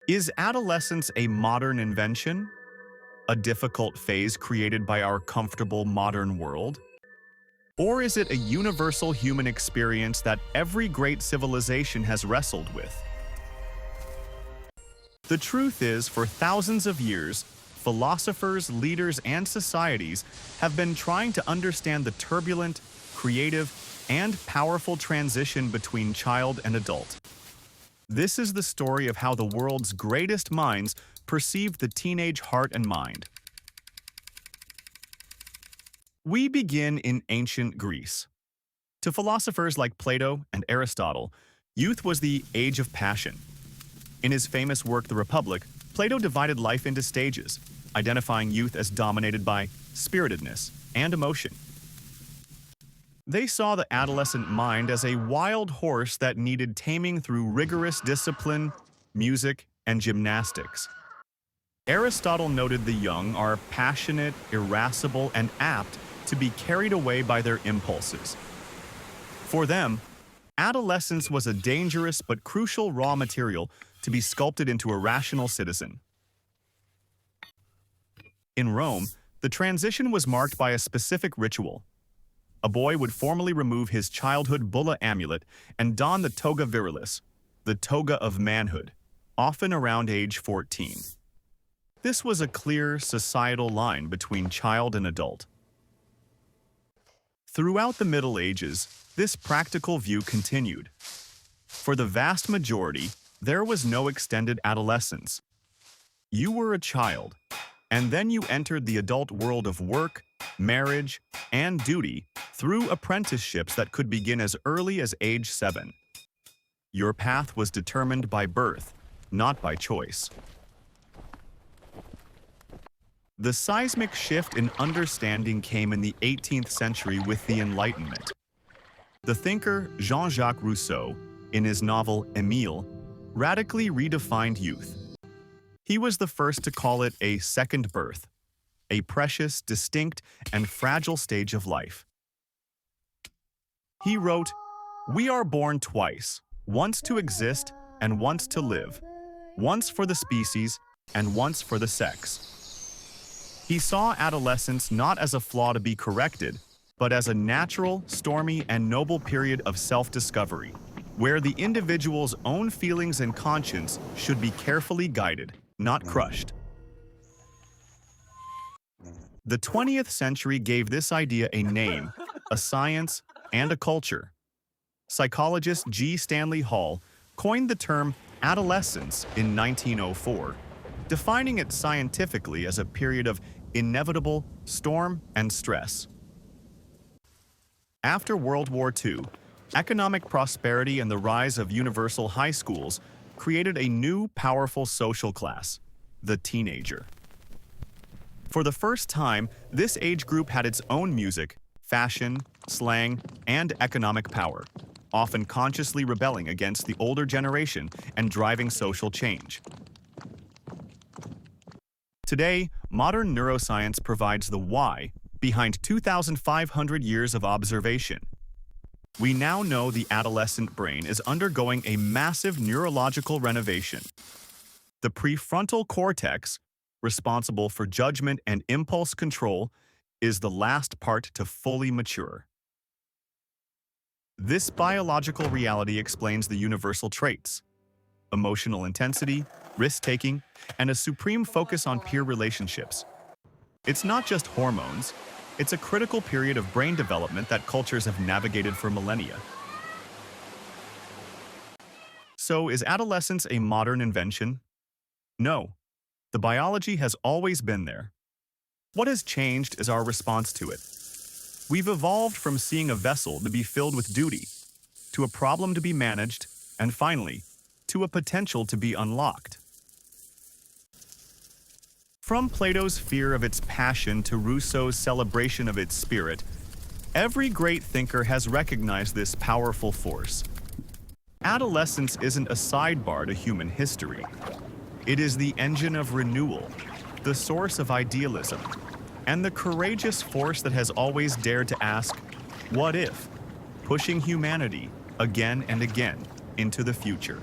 Is adolescence a modern invention? A difficult phase created by our comfortable modern world? Or is it a universal human experience that every great civilization has wrestled with? The truth is, for thousands of years, philosophers, leaders, and societies have been trying to understand the turbulent, creative, and powerful transition between child and adult. This is the story of how the world's greatest minds perceived the teenage heart and mind. We begin in ancient Greece. To philosophers like Plato and Aristotle, youth was the age of passion. In his famous work, The Republic, Plato divided life into stages, identifying youth as dominated by spiritedness and emotion. They saw the adolescent mind as a wild horse that needed taming through rigorous discipline, music, and gymnastics. Aristotle noted the young are passionate, irascible, and apt to be carried away by their impulses. For them, adolescence was a dangerous but crucial raw material to be sculpted into a rational citizen. In Rome, the transition was marked by a specific ritual. A boy would formally remove his childhood bulla amulet and don the toga virilis, the toga of manhood, often around age 14. This was a clear societal line between child and adult. Throughout the Middle Ages, this practical view continued. For the vast majority, there was no extended adolescence. You were a child, and then you entered the adult world of work, marriage, and duty through apprenticeships that could begin as early as age 7. Your path was determined by birth, not by choice. The seismic shift in understanding came in the 18th century with the Enlightenment. The thinker Jean-Jacques Rousseau, in his novel Émile, radically redefined youth. He was the first to call it a second birth, a precious, distinct, and fragile stage of life. He wrote, "We are born twice, once to exist and once to live, once for the species and once for the sex." He saw adolescence not as a flaw to be corrected, but as a natural, stormy, and noble period of self-discovery, where the individual's own feelings and conscience should be carefully guided, not crushed. The 20th century gave this idea a name, a science, and a culture. Psychologist G. Stanley Hall coined the term adolescence in 1904, defining it scientifically as a period of inevitable storm and stress. After World War II, economic prosperity and the rise of universal high schools created a new, powerful social class, the teenager. For the first time, this age group had its own music, fashion, slang, and economic power, often consciously rebelling against the older generation and driving social change. Today, modern neuroscience provides the why behind 2,500 years of observation. We now know the adolescent brain is undergoing a massive neurological renovation. The prefrontal cortex, responsible for judgment and impulse control, is the last part to fully mature. This biological reality explains the universal traits: emotional intensity, risk-taking, and a supreme focus on peer relationships. It's not just hormones, it's a critical period of brain development that cultures have navigated for millennia. So, is adolescence a modern invention? No. The biology has always been there. What has changed is our response to it. We've evolved from seeing a vessel to be filled with duty, to a problem to be managed, and finally, to a potential to be unlocked. From Plato's fear of its passion to Rousseau's celebration of its spirit, every great thinker has recognized this powerful force. Adolescence isn't a sidebar to human history. It is the engine of renewal, the source of idealism, and the courageous force that has always dared to ask, "What if?" pushing humanity again and again into the future.